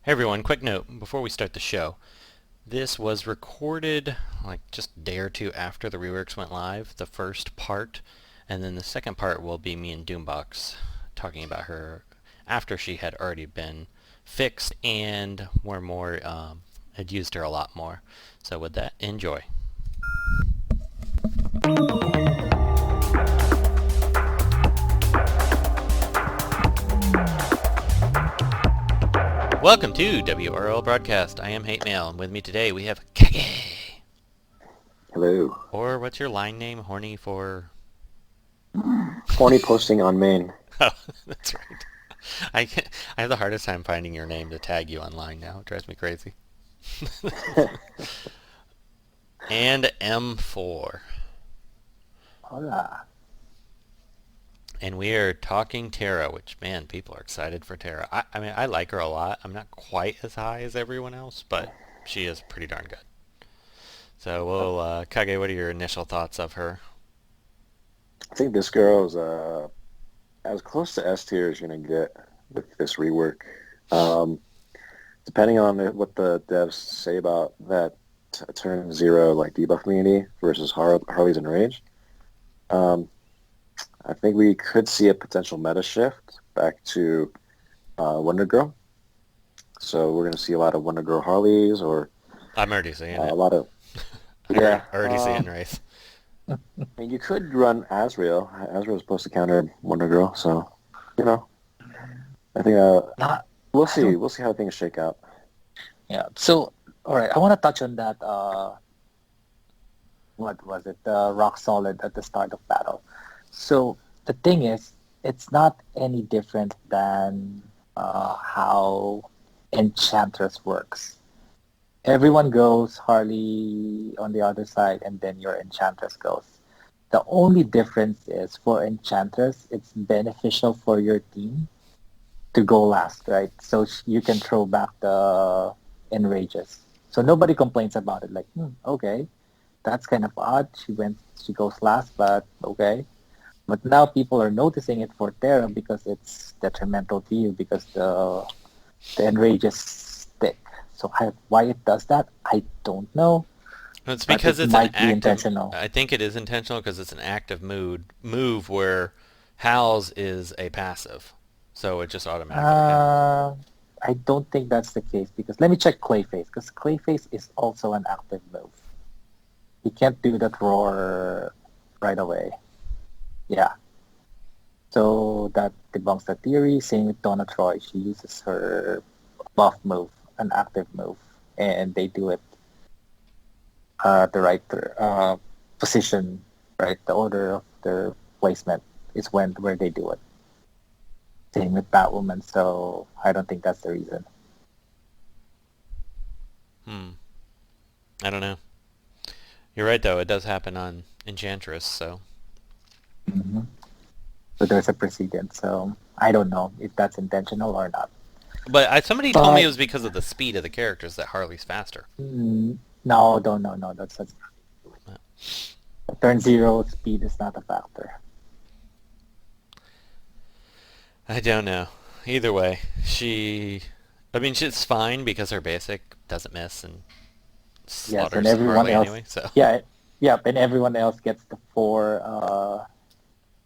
Hey everyone, quick note before we start the show. This was recorded like just a day or two after the reworks went live, the first part, and then the second part will be me and Doombox talking about her after she had already been fixed and had used her a lot more. So with that, enjoy. Welcome to WROL Broadcast. I am Hate Mail, and with me today we have Kage. Hello. Or what's your line name? Horny for... Horny posting on main. Oh, that's right. I have the hardest time finding your name to tag you online now. It drives me crazy. And M4. Hola. And we are talking Terra, which, man, people are excited for Terra. I mean, I like her a lot. I'm not quite as high as everyone else, but she is pretty darn good. So, Kage, what are your initial thoughts of her? I think this girl is as close to S tier as you're gonna get with this rework. Um, Depending on what the devs say about that turn zero like debuff immunity versus Harley's Enraged, um, I think we could see a potential meta shift back to Wonder Girl. So we're gonna see a lot of Wonder Girl Harleys or I'm already seeing a it. lot of I already, yeah. already seeing Wraith. I mean, you could run Azrael. Azrael's supposed to counter Wonder Girl, so you know. I think Not, we'll I see. don't, We'll see how things shake out. yeah. So, all right, I want to touch on that. What was it? Rock solid at the start of battle. So the thing is, it's not any different than how Enchantress works. Everyone goes, Harley on the other side, and then your Enchantress goes. The only difference is for Enchantress, it's beneficial for your team to go last, right? So you can throw back the enrages. So nobody complains about it. Like, okay, that's kind of odd. She goes last, but okay. But now people are noticing it for Terra because it's detrimental to you because the enrages stick. So why it does that, I don't know, It's but because it it's an might be active. intentional. I think it is intentional because it's an active move where Hal's is a passive, so it just automatically happens. Uh, I don't think that's the case because let me check Clayface because Clayface is also an active move. He can't do that roar right away. Yeah. So that debunks the theory. Same with Donna Troy. She uses her buff move, an active move, and they do it the right position, right? The order of their placement is where they do it. Same with Batwoman. So I don't think that's the reason. Hmm. I don't know. You're right though. It does happen on Enchantress, so. Mm-hmm. So there's a precedent. So I don't know if that's intentional or not. But somebody told me it But was because of the speed of the characters that Harley's faster. no, don't no no. That's turn zero speed is not a factor. I don't know. Either way, I mean, she's fine because her basic doesn't miss and Yes, and slaughters everyone Harley else, anyway, so. yeah, yeah, and everyone else gets the four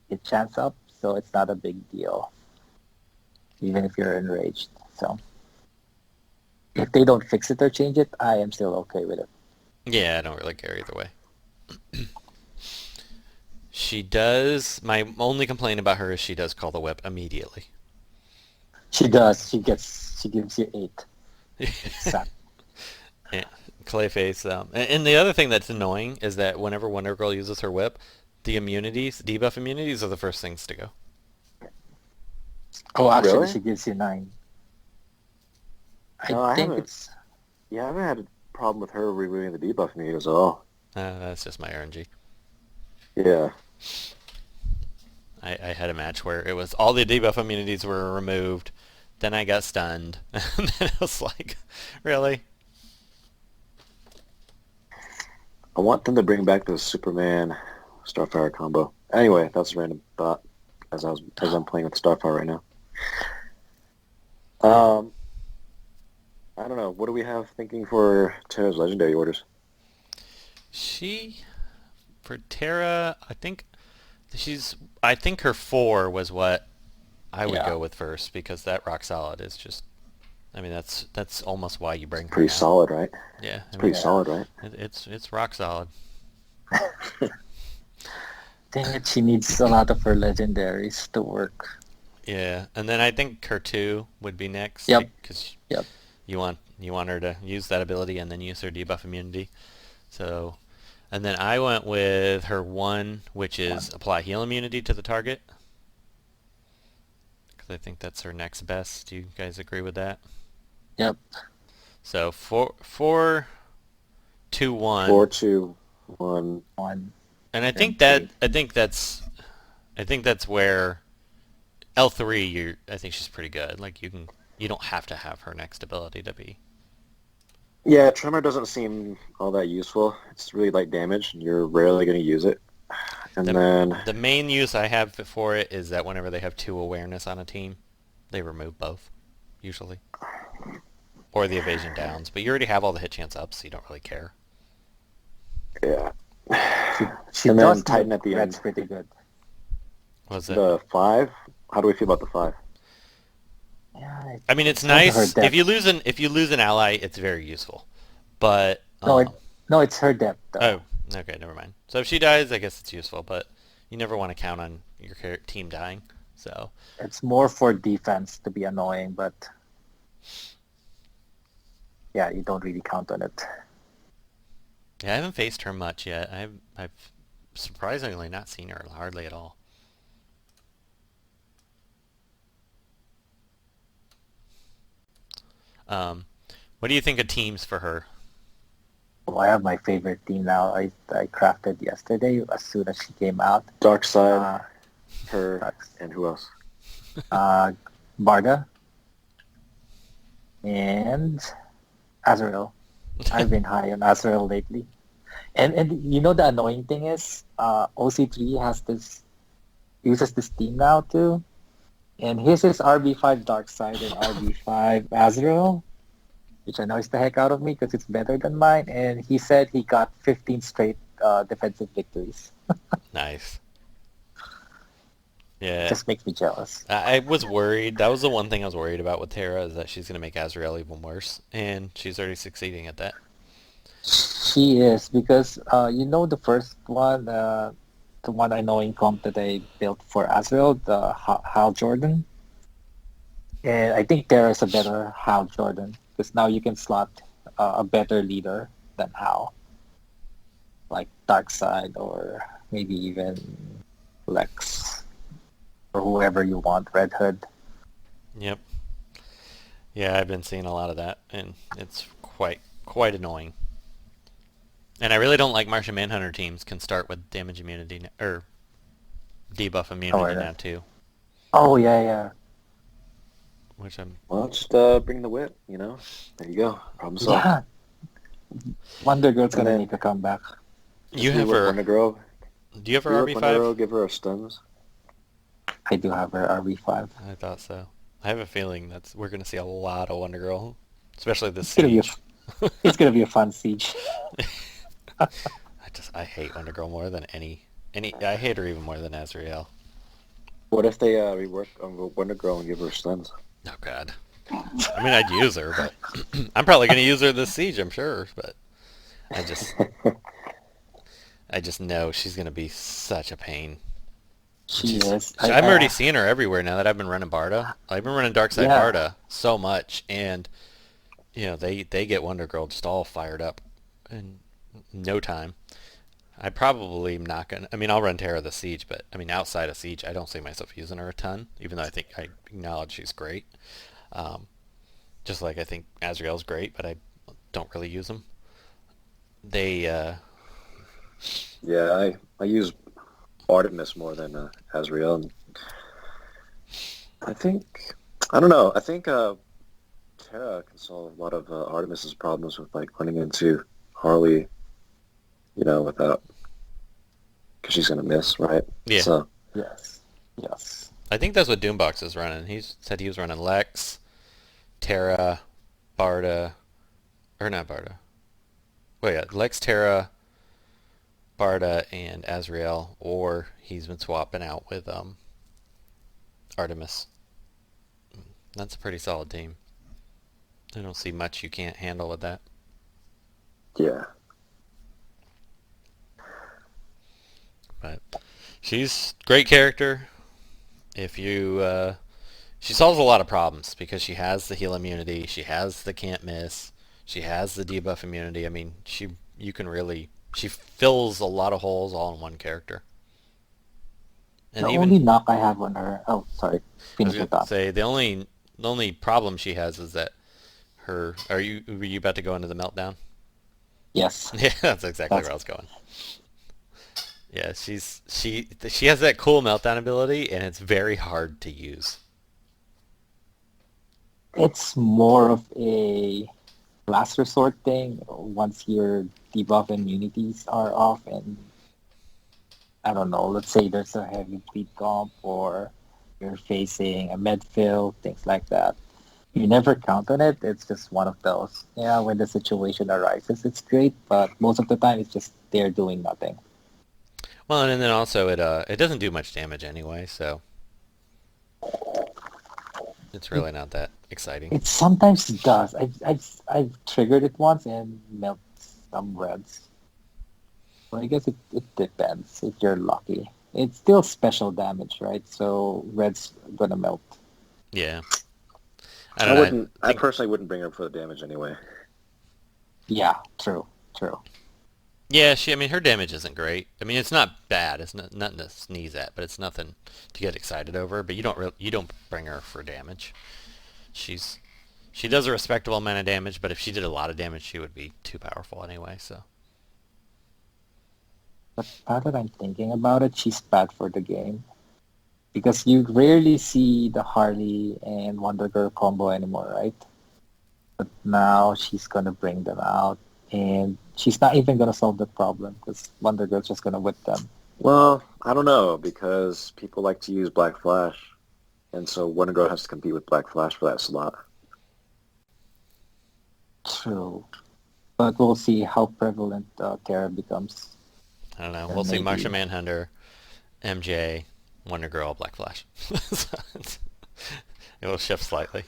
hit chance up, so it's not a big deal, even if you're enraged. So if they don't fix it or change it, I am still okay with it. Yeah, I don't really care either way. She does. My only complaint about her is she does call the whip immediately. She does. She gives you eight. It's sad. Yeah, Clayface. And the other thing that's annoying is that whenever Wonder Girl uses her whip, the immunities, debuff immunities, are the first things to go. Oh, actually, Really? she gives you nine. I No, I think haven't. it's Yeah, I haven't had a problem with her removing the debuff me at all. That's just my RNG. Yeah. I had a match where it was all the debuff immunities were removed, then I got stunned, and then I was like, really? I want them to bring back the Superman Starfire combo. Anyway, that's a random thought as I'm playing with Starfire right now. Um, I don't know. What do we have thinking for Terra's legendary orders? For Terra, I think her 4 was what I would Yeah. go with first, because that rock solid is just, I mean, that's almost why you bring her Pretty now. solid, right? Yeah, I It's mean, pretty Yeah. solid, right? it's rock solid. Dang it, she needs a lot of her legendaries to work. Yeah, and then I think her 2 would be next, Yep. because Yep. you want her to use that ability and then use her debuff immunity. So, and then I went with her 1, which is apply heal immunity to the target, because I think that's her next best. Do you guys agree with that? Yep. So 4, 2, 1. 4, 2, 1. One. And And three. I think that's where L3, I think she's pretty good. Like, you don't have to have her next ability to be. Yeah, Tremor doesn't seem all that useful. It's really light damage, and you're rarely going to use it. And then The main use I have for it is that whenever they have 2 awareness on a team, they remove both, usually. Or the evasion downs, but you already have all the hit chance up, so you don't really care. yeah, She and does then Titan make at the Reds end. pretty good. Was it? The 5. How do we feel about the 5? Yeah. I mean, it's Because of her nice. depth. If you lose an ally, it's very useful. But No, it's her depth though. oh, okay, never mind. So if she dies, I guess it's useful, but you never want to count on your team dying. So It's more for defense to be annoying, but yeah, you don't really count on it. yeah, I haven't faced her much yet. I've surprisingly not seen her hardly at all. What do you think of teams for her? Well, I have my favorite team now. I crafted yesterday as soon as she came out. Dark Side, Uh, her, Darks. and who else? Barda and Azrael. I've been high on Azrael lately. And you know the annoying thing is OC3 uses this team now too. And his is RB5 Darkseid and RB5 Azrael, which annoys the heck out of me because it's better than mine. And he said he got 15 straight defensive victories. Nice. Yeah, It just makes me jealous. I was worried. That was the one thing I was worried about with Terra, is that she's going to make Azrael even worse, and she's already succeeding at that. She is because the first one, the one I know in comp that I built for Azrael, the Hal Jordan. And I think there is a better Hal Jordan because now you can slot a better leader than Hal, like Darkseid or maybe even Lex or whoever you want, Red Hood. Yep. Yeah, I've been seeing a lot of that, and it's quite annoying. And I really don't like Martian Manhunter teams can start with damage immunity or debuff immunity now too, Oh yeah. which I'm. Well, just bring the whip, There you go. Problem solved. Yeah. Wonder Girl's And gonna then- make a comeback. You Just have rework her. Wonder Girl. Do you have her Rework Wonder Girl, RB5? give her her stuns. I do have her RB5. I thought so. I have a feeling we're going to see a lot of Wonder Girl, especially this It's gonna be siege. it's gonna be a fun siege. I hate Wonder Girl more than any. I hate her even more than Azrael. What if they rework Wonder Girl and give her stuns? Oh God. I mean, I'd use her, but I'm probably going to use her this siege, I'm sure. But I just know she's going to be such a pain. She is. I'm already seeing her everywhere now that I've been running Barda. I've been running Darkseid Yeah. Barda so much, and they get Wonder Girl just all fired up in no time. I probably am not gonna. I mean, I'll run Terra the Siege, but I mean, outside of Siege, I don't see myself using her a ton. Even though I acknowledge she's great. Just like I think Azrael's great, but I don't really use them. Yeah, I use Artemis more than Azrael. And I don't know. I think Terra can solve a lot of Artemis's problems with like running into Harley, without, because she's gonna miss, right? Yeah. So Yes. I think that's what Doombox is running. He said he was running Lex, Terra, Barda, or not Barda. Well, yeah, Lex, Terra, Barda, and Azrael, or he's been swapping out with Artemis. That's a pretty solid team. I don't see much you can't handle with that. Yeah. But she's great character. If you, she solves a lot of problems because she has the heal immunity, she has the can't miss, she has the debuff immunity. I mean, she fills a lot of holes all in one character. And The even, only knock I have on her. Oh, sorry. I was Finish your going to thought. say the only problem she has is that were you about to go into the meltdown? Yes. Yeah, that's exactly where I was going. Yeah, she has that cool meltdown ability, and it's very hard to use. It's more of a last resort thing once your debuff immunities are off, and I don't know, let's say there's a heavy bleed comp or you're facing a medfill, things like that. You never count on it. It's just one of those. Yeah, when the situation arises, it's great, but most of the time it's just they're doing nothing. Well, and then also it doesn't do much damage anyway, so it's really not that exciting. It sometimes does. I've triggered it once and melt some reds. Well, I guess it depends if you're lucky. It's still special damage, right? So red's gonna melt. Yeah. I don't know. I personally wouldn't bring her for the damage anyway. Yeah, true. Yeah, her damage isn't great. I mean, it's not bad. It's nothing to sneeze at, but it's nothing to get excited over. But you don't bring her for damage. She does a respectable amount of damage, but if she did a lot of damage, she would be too powerful anyway. So. But now that I'm thinking about it, she's bad for the game. Because you rarely see the Harley and Wonder Girl combo anymore, right? But now she's gonna bring them out, and she's not even gonna solve the problem because Wonder Girl's just gonna whip them. Well, I don't know, because people like to use Black Flash, and so Wonder Girl has to compete with Black Flash for that slot. True. But we'll see how prevalent Terra becomes. I don't know. Or We'll see maybe- Martian Manhunter, MJ, Wonder Girl, Black Flash. So it will shift slightly.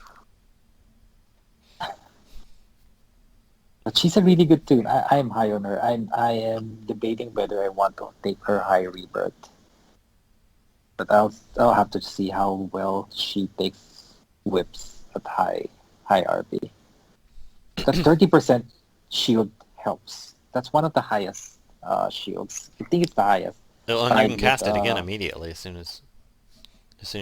But she's a really good tune. I'm high on her. I am debating whether I want to take her high Rebirth. But I'll have to see how well she takes whips at high RP. The 30% shield helps. That's one of the highest shields. I think it's the highest. Well, and you Tied can cast with, it again immediately as soon as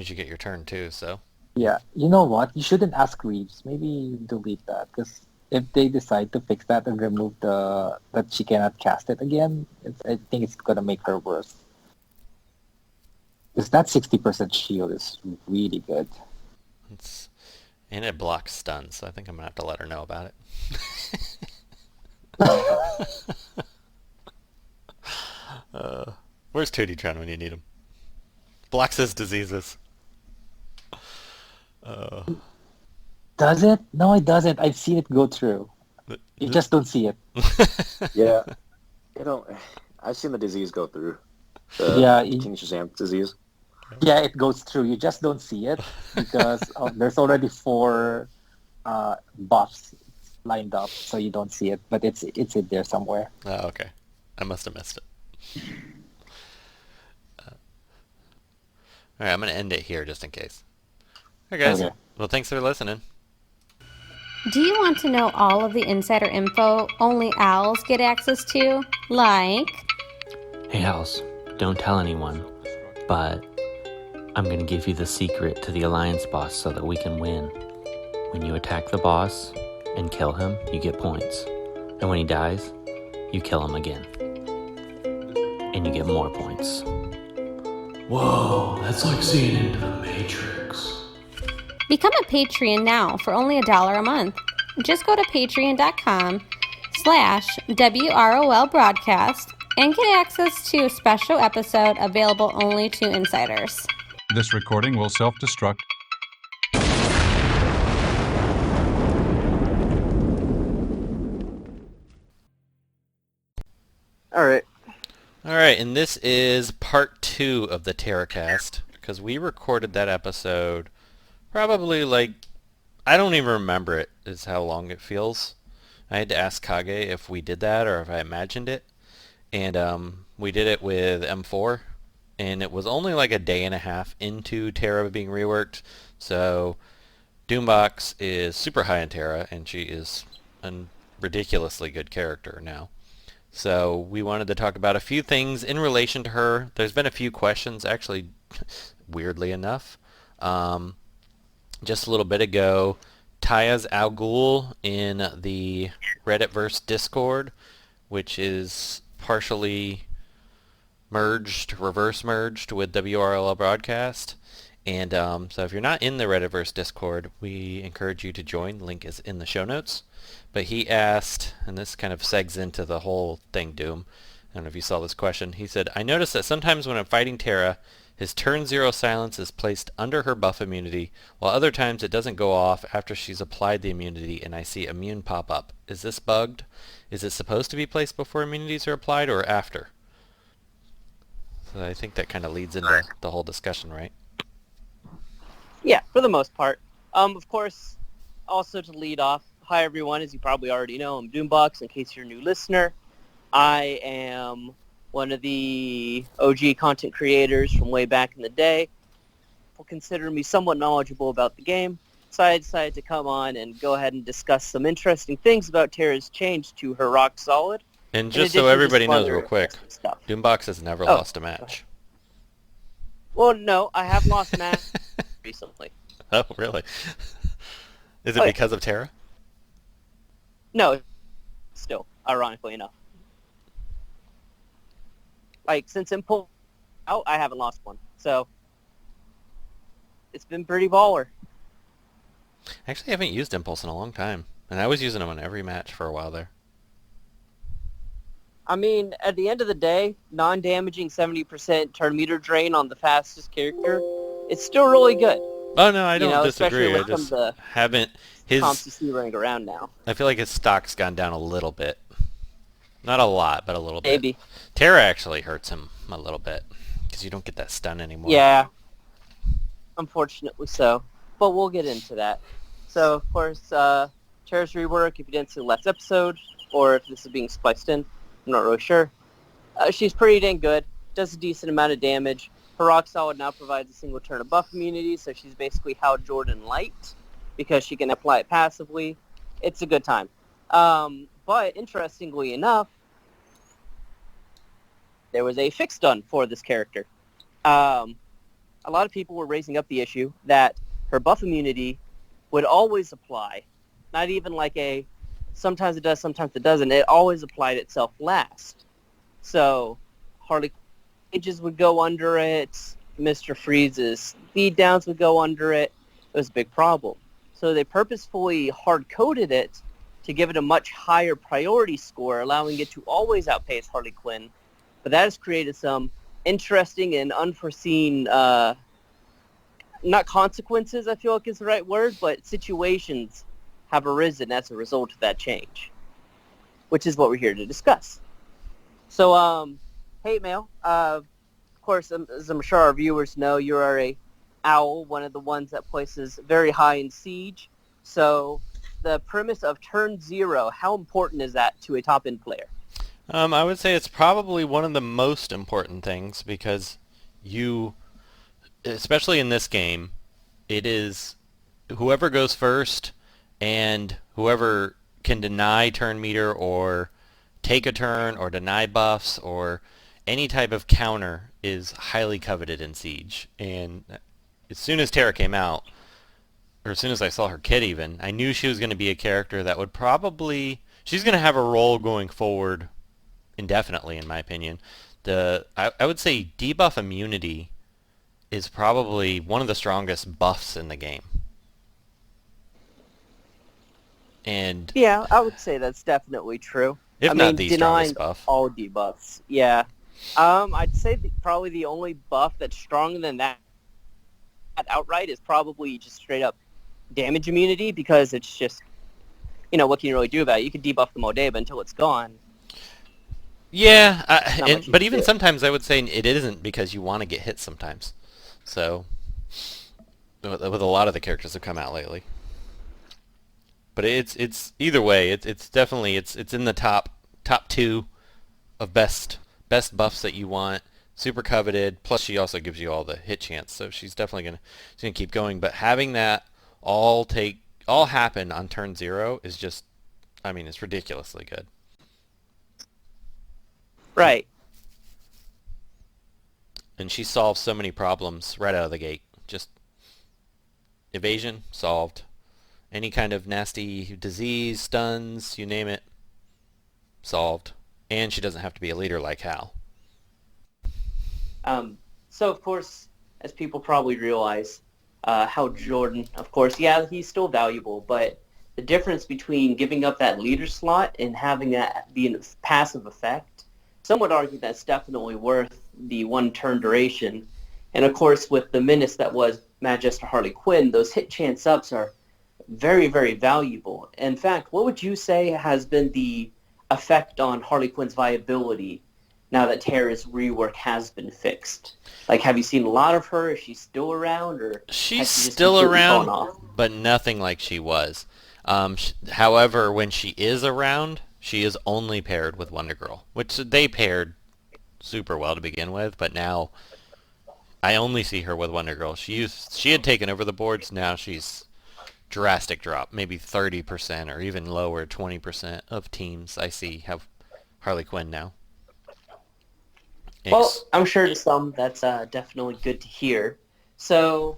you get your turn too. So. Yeah, you know what? You shouldn't ask Reeves. Maybe delete that, because if they decide to fix that and remove that she cannot cast it again, I think it's gonna make her worse. Because that 60% shield is really good. And it blocks stuns, so I think I'm gonna have to let her know about it. Where's Tootie Tron when you need him? Blocks his diseases. Does it? No, it doesn't. I've seen it go through. You just don't see it. Yeah. I've seen the disease go through. Yeah, King Shazam disease. Yeah, it goes through. You just don't see it because there's already 4 buffs lined up, so you don't see it. But it's in there somewhere. Oh, okay. I must have missed it. All right, I'm going to end it here just in case. All right, guys. Okay. Well, thanks for listening. Do you want to know all of the insider info only owls get access to? Like... Hey, Owls, don't tell anyone, but I'm going to give you the secret to the Alliance boss so that we can win. When you attack the boss and kill him, you get points. And when he dies, you kill him again. And you get more points. Whoa, that's like seeing into the Matrix. Become a Patreon now for only $1 a month. Just go to patreon.com/WROL Broadcast and get access to a special episode available only to insiders. This recording will self-destruct All right. All right, and this is part 2 of the Terra cast, because we recorded that episode probably I don't even remember it, is how long it feels. I had to ask Kage if we did that or if I imagined it. And we did it with M4, and it was only like a day and a half into Terra being reworked. So Doombox is super high in Terra, and she is a ridiculously good character now. So we wanted to talk about a few things in relation to her. There's been a few questions, actually, weirdly enough. Just a little bit ago, Taya's Al Ghul in the Redditverse Discord, which is partially reverse merged with WROL Broadcast. And so if you're not in the Redditverse Discord, we encourage you to join. Link is in the show notes. But he asked, and this kind of segs into the whole thing, Doom. I don't know if you saw this question. He said, I noticed that sometimes when I'm fighting Terra, his turn 0 silence is placed under her buff immunity, while other times it doesn't go off after she's applied the immunity and I see immune pop up. Is this bugged? Is it supposed to be placed before immunities are applied or after? So I think that kind of leads into the whole discussion, right? Yeah, for the most part. Of course, also to lead off, hi everyone, as you probably already know, I'm Doombox, in case you're a new listener. I am one of the OG content creators from way back in the day. People consider me somewhat knowledgeable about the game, so I decided to come on and go ahead and discuss some interesting things about Terra's change to her Rock Solid. And just so everybody knows real quick, stuff. Doombox has never lost a match. Well, no, I have lost a match recently. Oh, really? Is it because of Terra? No, still, ironically enough. Like, since Impulse out, I haven't lost one. So, it's been pretty baller. Actually, I haven't used Impulse in a long time. And I was using them on every match for a while there. I mean, at the end of the day, non-damaging 70% turn meter drain on the fastest character, it's still really good. Oh, no, I don't disagree. Especially I just haven't... comps you see running around now. I feel like his stock's gone down a little bit. Not a lot, but a little bit. Maybe. Terra actually hurts him a little bit, because you don't get that stun anymore. Yeah. Unfortunately so. But we'll get into that. So, of course, Terra's Rework, if you didn't see the last episode, or if this is being spliced in, I'm not really sure. She's pretty dang good. Does a decent amount of damage. Her Rock Solid now provides a single turn of buff immunity, so she's basically Hal Jordan light, because she can apply it passively. It's a good time. But interestingly enough, there was a fix done for this character. A lot of people were raising up the issue that her buff immunity would always apply. Not even like a sometimes it does, sometimes it doesn't. It always applied itself last. So Harley Quinn would go under it. Mr. Freeze's speed downs would go under it. It was a big problem. So they purposefully hard-coded it to give it a much higher priority score, allowing it to always outpace Harley Quinn. But that has created some interesting and unforeseen, not consequences, I feel like is the right word, but situations have arisen as a result of that change, which is what we're here to discuss. So, Hate Mail, of course, as I'm sure our viewers know, you are a Owl, one of the ones that places very high in Siege. So the premise of turn 0, how important is that to a top-end player? I would say it's probably one of the most important things, because you, especially in this game, it is whoever goes first and whoever can deny turn meter or take a turn or deny buffs or any type of counter is highly coveted in Siege. And as soon as Terra came out, or as soon as I saw her kit even, I knew she was going to be a character that would probably... She's going to have a role going forward indefinitely, in my opinion. I would say debuff immunity is probably one of the strongest buffs in the game. And yeah, I would say that's definitely true. If not the strongest buff. All debuffs, yeah. I'd say probably the only buff that's stronger than that outright is probably just straight up damage immunity, because it's just, what can you really do about it? You can debuff them all day, but until it's gone. Yeah, Not much you but can even do. sometimes I would say it isn't because you want to get hit sometimes. So, with a lot of the characters that have come out lately. But it's either way, it's definitely it's in the top two of best buffs that you want. Super coveted. Plus, she also gives you all the hit chance, so she's gonna keep going. But having that all happen on turn 0 is just, I mean, it's ridiculously good. Right. And she solves so many problems right out of the gate. Just evasion solved. Any kind of nasty disease, stuns, you name it, solved. And she doesn't have to be a leader like Hal. So, of course, as people probably realize, how Jordan, of course, yeah, he's still valuable, but the difference between giving up that leader slot and having that be a passive effect, some would argue that's definitely worth the one turn duration. And, of course, with the menace that was Magister Harley Quinn, those hit chance ups are very, very valuable. In fact, what would you say has been the effect on Harley Quinn's viability now that Terra's rework has been fixed? Like, have you seen a lot of her? Is she still around, or She's has she just still completely fallen around, off? but nothing like she was. However, when she is around, she is only paired with Wonder Girl, which they paired super well to begin with, but now I only see her with Wonder Girl. She had taken over the boards, now she's drastic drop, maybe 30% or even lower, 20% of teams I see have Harley Quinn now. Well, I'm sure to some that's definitely good to hear. So,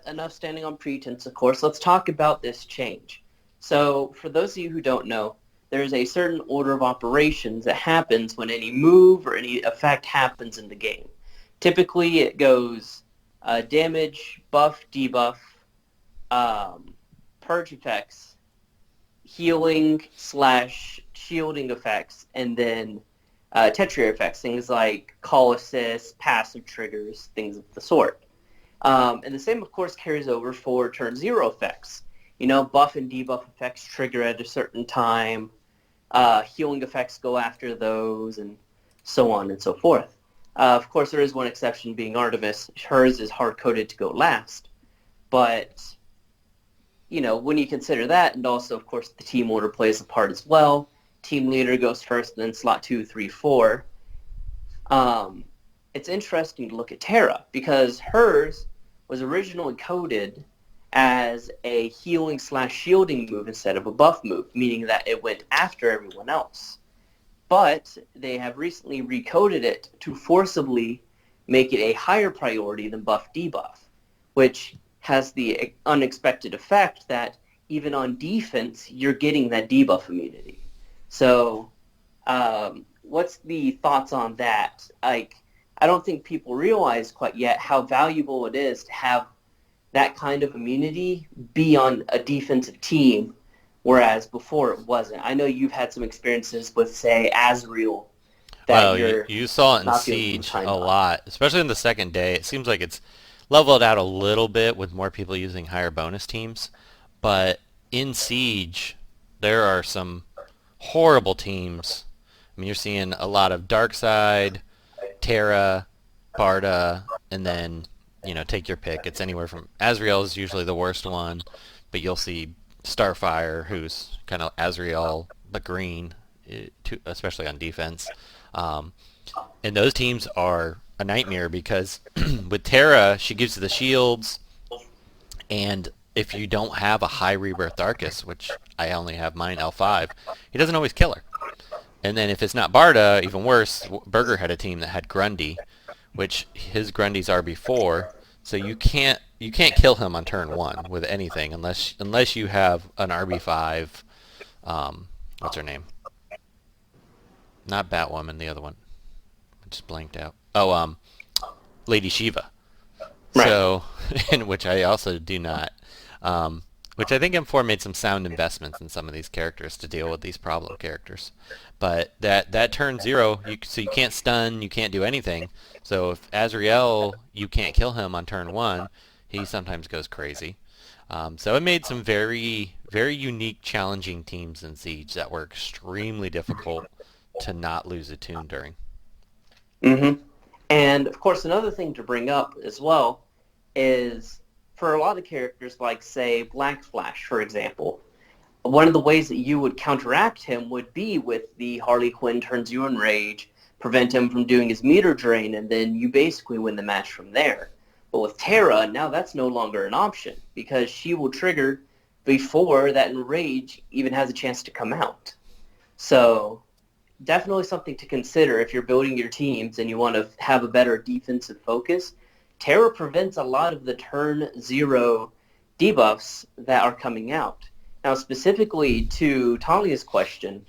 enough standing on pretense, of course. Let's talk about this change. So, for those of you who don't know, there's a certain order of operations that happens when any move or any effect happens in the game. Typically, it goes damage, buff, debuff, purge effects, healing / shielding effects, and then tertiary effects, things like call assist, passive triggers, things of the sort. And the same, of course, carries over for turn 0 effects. You know, buff and debuff effects trigger at a certain time. Healing effects go after those, and so on and so forth. Of course, there is one exception, being Artemis. Hers is hard-coded to go last. But, you know, when you consider that, and also, of course, the team order plays a part as well. Team leader goes first, and then slot 2, 3, 4. It's interesting to look at Terra, because hers was originally coded as a healing / shielding move instead of a buff move, meaning that it went after everyone else. But they have recently recoded it to forcibly make it a higher priority than buff debuff, which has the unexpected effect that even on defense, you're getting that debuff immunity. So, what's the thoughts on that? Like, I don't think people realize quite yet how valuable it is to have that kind of immunity be on a defensive team, whereas before it wasn't. I know you've had some experiences with, say, Azrael. Well, you saw it in Siege a lot, especially in the second day. It seems like it's leveled out a little bit with more people using higher bonus teams, but in Siege, there are some horrible teams. I mean, you're seeing a lot of Darkseid, Terra, Barda, and then, you know, take your pick. It's anywhere from Azrael is usually the worst one, but you'll see Starfire, who's kind of Azrael but green, especially on defense. And those teams are a nightmare because with Terra, she gives you the shields, and if you don't have a high Rebirth Darkus, which I only have mine L5, he doesn't always kill her. And then if it's not Barda, even worse, Berger had a team that had Grundy, which his Grundy's RB4, so you can't kill him on turn 1 with anything unless you have an RB5, what's her name? Not Batwoman, the other one. I just blanked out. Oh, Lady Shiva. Right. So, which I also do not. Which I think M4 made some sound investments in some of these characters to deal with these problem characters. But that turn 0, so you can't stun, you can't do anything. So if Azrael, you can't kill him on turn 1, he sometimes goes crazy. So it made some very, very unique, challenging teams in Siege that were extremely difficult to not lose a tune during. Mm-hmm. And, of course, another thing to bring up as well is for a lot of characters like, say, Black Flash, for example, one of the ways that you would counteract him would be with the Harley Quinn turns you in rage, prevent him from doing his meter drain, and then you basically win the match from there. But with Terra, now that's no longer an option because she will trigger before that enrage even has a chance to come out. So definitely something to consider if you're building your teams and you want to have a better defensive focus. Terra prevents a lot of the turn 0 debuffs that are coming out. Now, specifically to Talia's question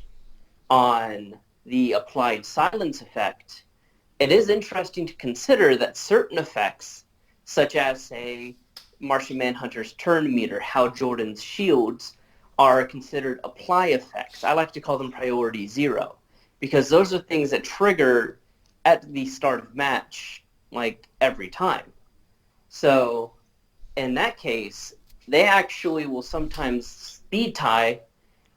on the applied silence effect, it is interesting to consider that certain effects, such as, say, Martian Manhunter's turn meter, Hal Jordan's shields, are considered apply effects. I like to call them priority 0, because those are things that trigger at the start of match, like, every time. So, in that case, they actually will sometimes speed tie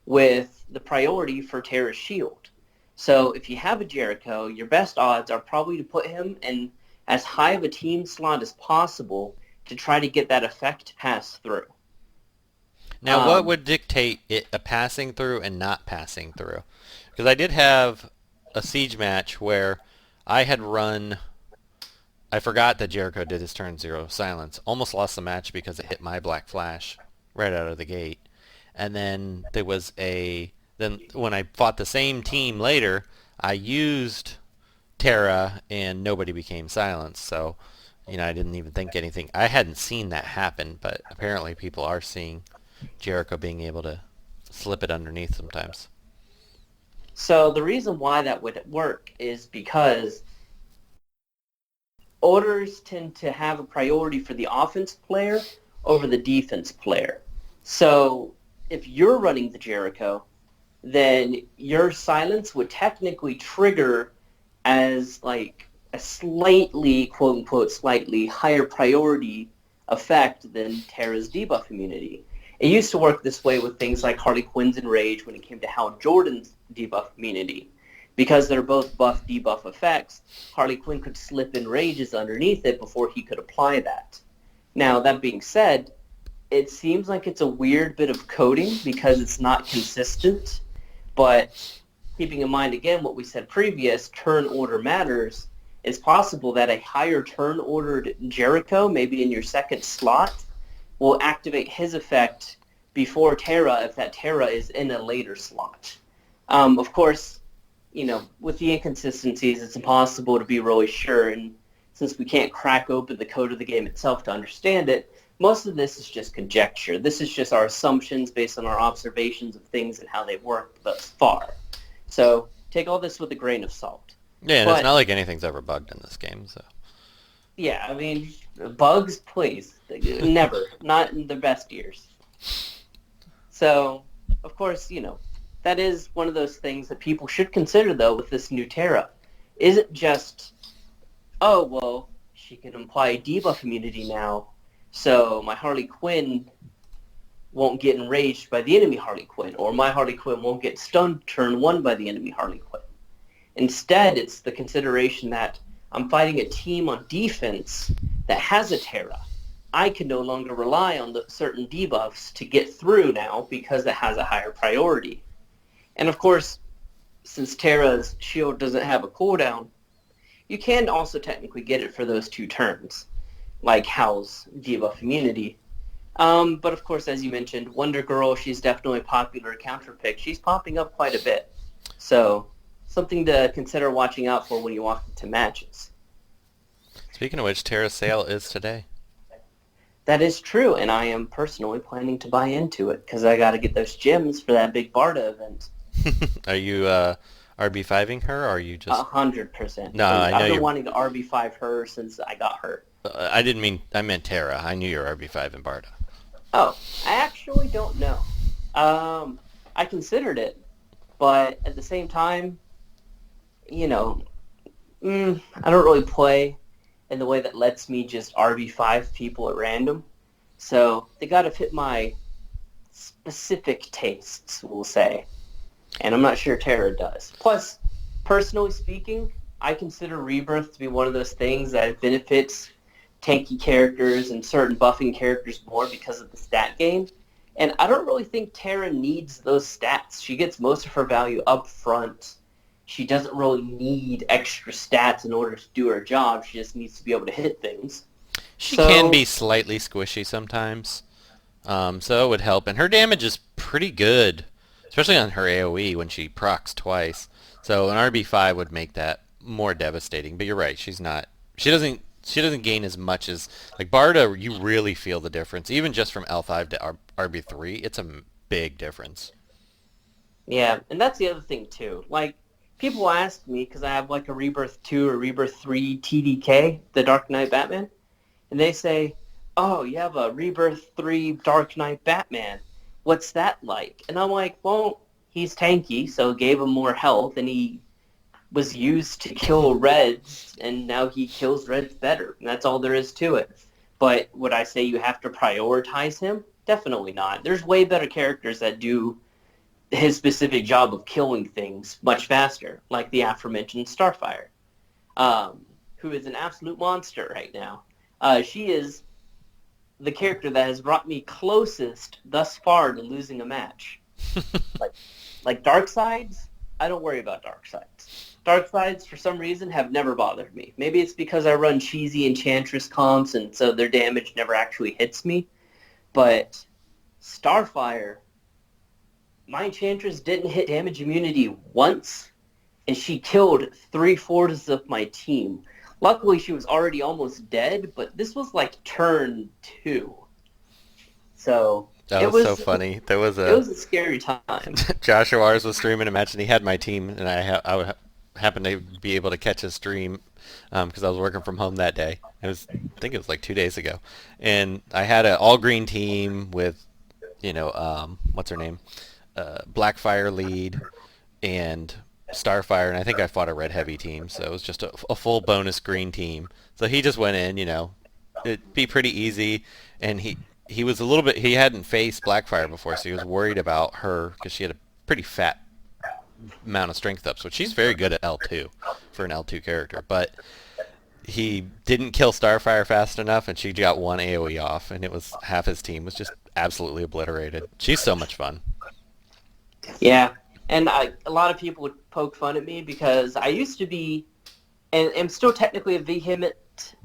with the priority for Terra's shield. So if you have a Jericho, your best odds are probably to put him in as high of a team slot as possible to try to get that effect to pass through. Now, what would dictate it a passing through and not passing through? Because I did have a siege match where I had run... I forgot that Jericho did his turn 0 silence. Almost lost the match because it hit my Black Flash right out of the gate. And then there was then when I fought the same team later, I used Terra and nobody became silenced. So, I didn't even think anything. I hadn't seen that happen, but apparently people are seeing Jericho being able to slip it underneath sometimes. So the reason why that would work is because orders tend to have a priority for the offense player over the defense player. So if you're running the Jericho, then your silence would technically trigger as like a slightly, quote unquote, slightly higher priority effect than Terra's debuff immunity. It used to work this way with things like Harley Quinn's Enrage when it came to Hal Jordan's debuff immunity. Because they're both buff-debuff effects, Harley Quinn could slip Enrages underneath it before he could apply that. Now, that being said, it seems like it's a weird bit of coding because it's not consistent, but keeping in mind, again, what we said previous, turn order matters, it's possible that a higher turn-ordered Jericho, maybe in your second slot, will activate his effect before Terra if that Terra is in a later slot. Of course, with the inconsistencies, it's impossible to be really sure, and since we can't crack open the code of the game itself to understand it, most of this is just conjecture. This is just our assumptions based on our observations of things and how they work thus far. So take all this with a grain of salt. Yeah, and it's not like anything's ever bugged in this game, so... Yeah, I mean, bugs, please. Never. Not in the best years. So, of course, that is one of those things that people should consider, though, with this new Terra. Is it just, oh, well, she can apply debuff immunity now, so my Harley Quinn won't get enraged by the enemy Harley Quinn, or my Harley Quinn won't get stunned turn 1 by the enemy Harley Quinn. Instead, it's the consideration that I'm fighting a team on defense that has a Terra. I can no longer rely on the certain debuffs to get through now because it has a higher priority. And of course, since Terra's shield doesn't have a cooldown, you can also technically get it for those 2 turns, like Hal's debuff immunity. But of course, as you mentioned, Wonder Girl, she's definitely a popular counter pick. She's popping up quite a bit. So, something to consider watching out for when you walk into matches. Speaking of which, Terra's sale is today. That is true, and I am personally planning to buy into it, because I got to get those gems for that big Barda event. Are you RB5ing her, or are you just... 100%. No, I've been wanting to RB5 her since I got her. I meant Terra. I knew you were RB5 in Barda. Oh, I actually don't know. I considered it, but at the same time, I don't really play in the way that lets me just RB5 people at random. So they got to fit my specific tastes, we'll say. And I'm not sure Terra does. Plus, Personally speaking, I consider Rebirth to be one of those things that benefits tanky characters and certain buffing characters more because of the stat gain. And I don't really think Terra needs those stats. She gets most of her value up front. She doesn't really need extra stats in order to do her job. She just needs to be able to hit things. She can be slightly squishy sometimes, so it would help. And her damage is pretty good, especially on her AoE when she procs twice. So an RB5 would make that more devastating. But you're right, she's not. She doesn't gain as much as like Barda. You really feel the difference, even just from L5 to RB3. It's a big difference. Yeah, and that's the other thing too. Like, people ask me because I have like a Rebirth 2 or Rebirth 3 TDK, the Dark Knight Batman, and they say, "Oh, you have a Rebirth 3 Dark Knight Batman. What's that like?" And I'm like, "Well, he's tanky, so gave him more health, and he was used to kill Reds, and now he kills Reds better. And that's all there is to it." But would I say you have to prioritize him? Definitely not. There's way better characters that do his specific job of killing things much faster, like the aforementioned Starfire, who is an absolute monster right now. She is the character that has brought me closest thus far to losing a match. like Darksides, I don't worry about Darksides. Darksides, for some reason, have never bothered me. Maybe it's because I run cheesy Enchantress comps, and so their damage never actually hits me. But Starfire, my Enchantress didn't hit damage immunity once, and she killed 3/4 of my team. Luckily, she was already almost dead, but this was like turn 2. So That was so funny. It was a scary time. Joshua Ours was streaming a match, and he had my team, and I happened to be able to catch his stream because I was working from home that day. I think it was like 2 days ago, and I had an all green team with, what's her name, Blackfire lead, and Starfire, and I think I fought a red heavy team, so it was just a full bonus green team. So he just went in, it'd be pretty easy, and he was a little bit, he hadn't faced Blackfire before, so he was worried about her because she had a pretty fat amount of strength up, so she's very good at L2 for an L2 character, but he didn't kill Starfire fast enough, and she got one AoE off, and it was half his team was just absolutely obliterated. She's so much fun. Yeah, and a lot of people would poke fun at me because I used to be, and I'm still technically a vehement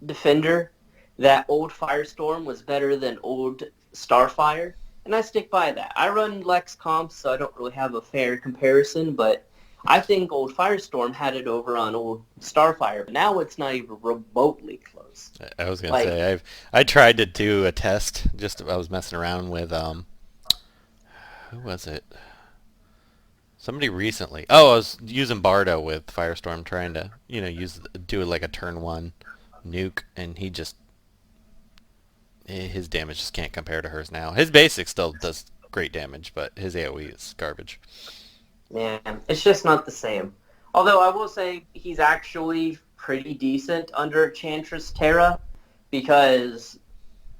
defender, that old Firestorm was better than old Starfire, and I stick by that. I run Lex comps, so I don't really have a fair comparison, but I think old Firestorm had it over on old Starfire, but now it's not even remotely close. I was going to say, I tried to do a test, I was messing around with, who was it? Somebody recently. Oh, I was using Bardo with Firestorm, trying to, do like a turn 1 nuke, and his damage just can't compare to hers now. His basic still does great damage, but his AoE is garbage. Man, it's just not the same. Although I will say he's actually pretty decent under Enchantress Terra because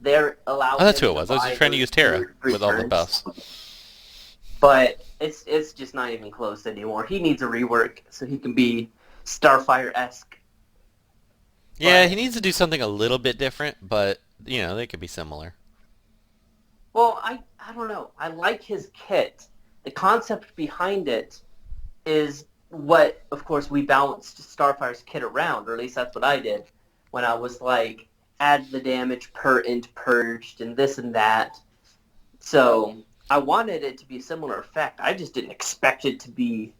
they're allowed. Oh, that's who it was. I was just trying to use Terra with all the buffs. But it's just not even close anymore. He needs a rework so he can be Starfire-esque. Yeah, he needs to do something a little bit different, but, they could be similar. Well, I don't know. I like his kit. The concept behind it is what, of course, we balanced Starfire's kit around, or at least that's what I did when I was like, add the damage per int purged and this and that. So I wanted it to be a similar effect. I just didn't expect it to be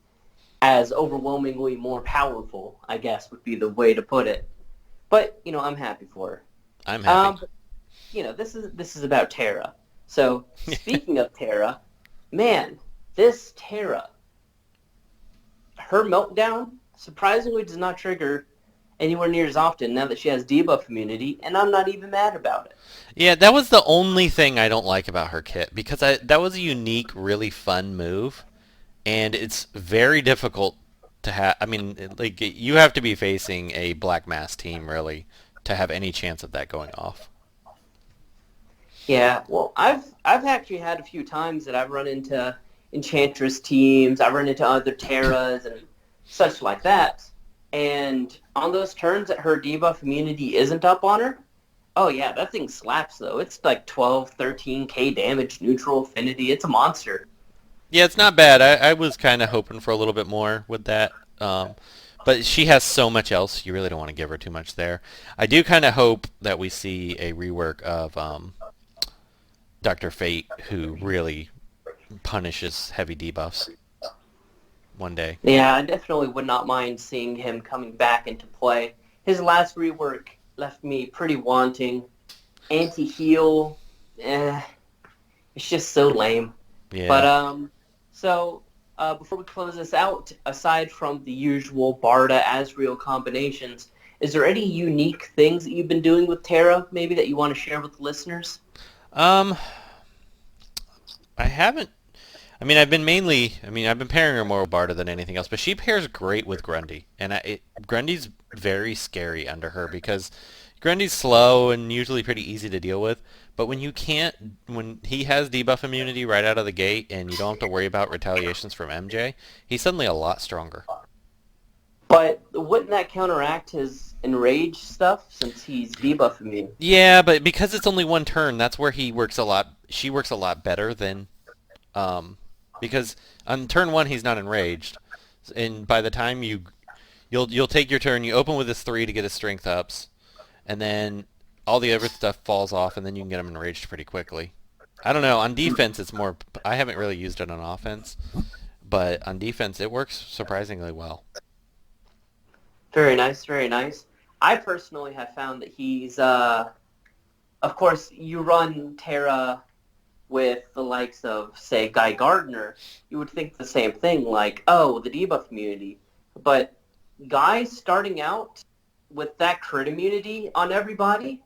as overwhelmingly more powerful, I guess would be the way to put it. But, I'm happy for her. I'm happy. This is about Terra. So, speaking of Terra, man, this Terra, her Meltdown surprisingly does not trigger anywhere near as often now that she has debuff immunity, and I'm not even mad about it. Yeah, that was the only thing I don't like about her kit, because that was a unique, really fun move, and it's very difficult to have. I mean, you have to be facing a Black Mass team, really, to have any chance of that going off. Yeah, well, I've actually had a few times that I've run into Enchantress teams, I've run into other Terras, and such like that. And on those turns that her debuff immunity isn't up on her, oh yeah, that thing slaps though. It's like 12, 13k damage, neutral affinity. It's a monster. Yeah, it's not bad. I was kind of hoping for a little bit more with that. But she has so much else, you really don't want to give her too much there. I do kind of hope that we see a rework of Dr. Fate, who really punishes heavy debuffs one day. Yeah, I definitely would not mind seeing him coming back into play. His last rework left me pretty wanting. Anti-heal, it's just so lame. Yeah. But, before we close this out, aside from the usual Barda-Azrael combinations, is there any unique things that you've been doing with Terra, maybe, that you want to share with the listeners? I haven't. I've been pairing her more with Barda than anything else, but she pairs great with Grundy, and Grundy's very scary under her because Grundy's slow and usually pretty easy to deal with, but when he has debuff immunity right out of the gate and you don't have to worry about retaliations from MJ, he's suddenly a lot stronger. But wouldn't that counteract his enraged stuff since he's debuff immune? Yeah, but because it's only one turn, that's where she works a lot better than because on turn 1 he's not enraged, and by the time you'll take your turn, you open with his 3 to get his strength ups, and then all the other stuff falls off, and then you can get him enraged pretty quickly. I don't know, on defense it's more, I haven't really used it on offense, but on defense it works surprisingly well. Very nice, very nice. I personally have found that he's, of course, you run Terra with the likes of, say, Guy Gardner, you would think the same thing, like, oh, the debuff immunity. But Guy starting out with that crit immunity on everybody,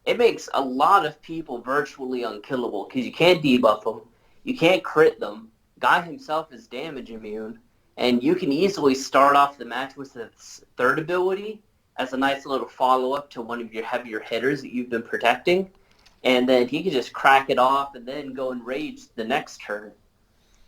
it makes a lot of people virtually unkillable because you can't debuff them, you can't crit them. Guy himself is damage immune, and you can easily start off the match with his third ability as a nice little follow-up to one of your heavier hitters that you've been protecting. And then he can just crack it off and then go and rage the next turn.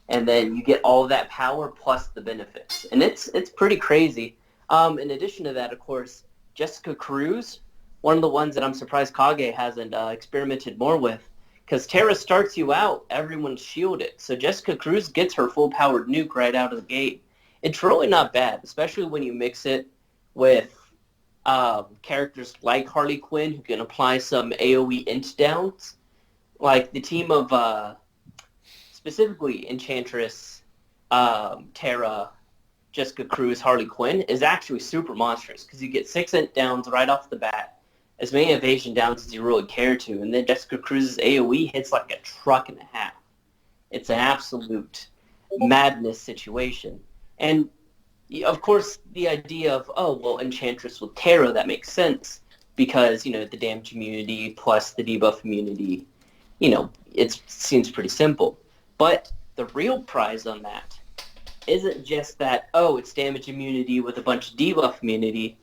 And then you get all of that power plus the benefits. And it's pretty crazy. In addition to that, of course, Jessica Cruz, one of the ones that I'm surprised Kage hasn't experimented more with. Because Terra starts you out, everyone's shielded. So Jessica Cruz gets her full-powered nuke right out of the gate. It's really not bad, especially when you mix it with characters like Harley Quinn who can apply some AoE int downs. Like the team of specifically Enchantress, Terra, Jessica Cruz, Harley Quinn is actually super monstrous because you get 6 int downs right off the bat, as many evasion downs as you really care to, and then Jessica Cruz's AoE hits like a truck and a half. It's an absolute madness situation. And of course, the idea of, oh, well, Enchantress with Terra, that makes sense because, the damage immunity plus the debuff immunity, it seems pretty simple. But the real prize on that isn't just that, oh, it's damage immunity with a bunch of debuff immunity.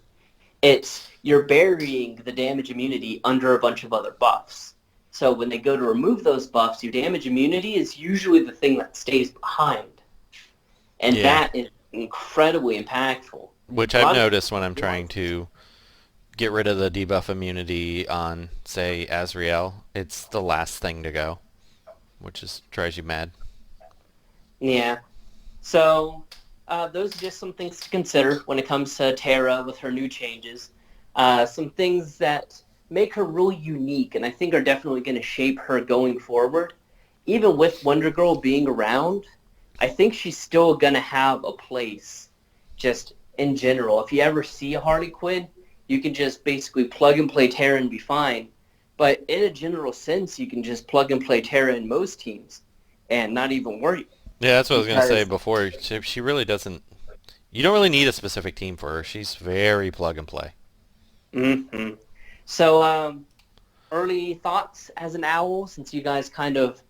It's you're burying the damage immunity under a bunch of other buffs. So when they go to remove those buffs, your damage immunity is usually the thing that stays behind. And that is incredibly impactful. Which I've noticed when I'm trying to get rid of the debuff immunity on, say, Azrael, it's the last thing to go, which drives you mad. Yeah. So those are just some things to consider when it comes to Terra with her new changes. Some things that make her really unique and I think are definitely going to shape her going forward. Even with Wonder Girl being around, I think she's still going to have a place just in general. If you ever see a Harley Quinn, you can just basically plug and play Terra and be fine. But in a general sense, you can just plug and play Terra in most teams and not even worry. Yeah, that's what I was going to say before. She really doesn't... You don't really need a specific team for her. She's very plug and play. Mm-hmm. So, early thoughts as an owl, since you guys kind of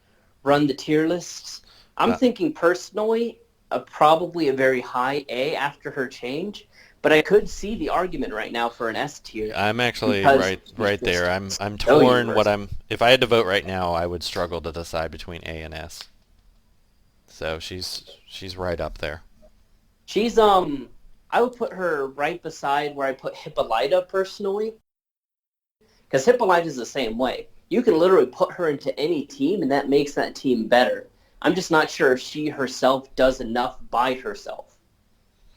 run the tier lists? I'm thinking personally, probably a very high A after her change, but I could see the argument right now for an S tier. I'm actually right there. I'm torn. If I had to vote right now, I would struggle to decide between A and S. So she's right up there. She's I would put her right beside where I put Hippolyta personally. Because Hippolyta is the same way. You can literally put her into any team, and that makes that team better. I'm just not sure if she herself does enough by herself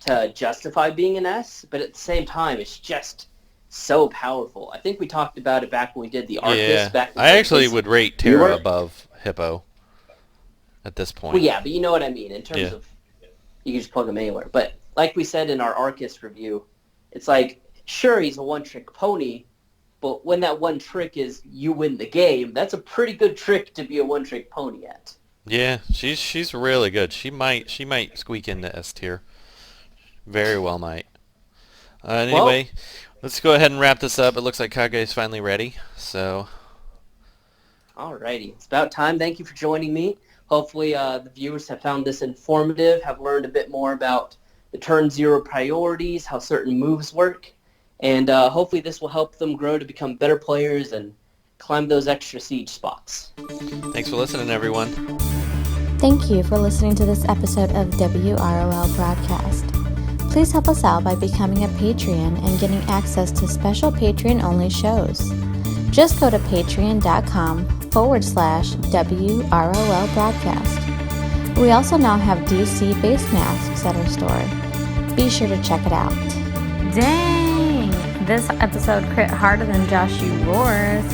to justify being an S, but at the same time, it's just so powerful. I think we talked about it back when we did the Arcus. Yeah, Back I actually would rate Terra above Hippo at this point. Well, yeah, but you know what I mean in terms of you can just plug him anywhere. But like we said in our Arcus review, it's like, sure, he's a one-trick pony, but when that one trick is you win the game, that's a pretty good trick to be a one-trick pony at. Yeah, she's really good. She might squeak into S tier. Very well might. Anyway, let's go ahead and wrap this up. It looks like Kage is finally ready. So. Alrighty, it's about time. Thank you for joining me. Hopefully the viewers have found this informative, have learned a bit more about the turn 0 priorities, how certain moves work, and hopefully this will help them grow to become better players and climb those extra siege spots. Thanks for listening, everyone. Thank you for listening to this episode of WROL Broadcast. Please help us out by becoming a Patreon and getting access to special Patreon-only shows. Just go to patreon.com/WROL Broadcast. We also now have DC face masks at our store. Be sure to check it out. Dang! This episode crit harder than Josh U. Roars.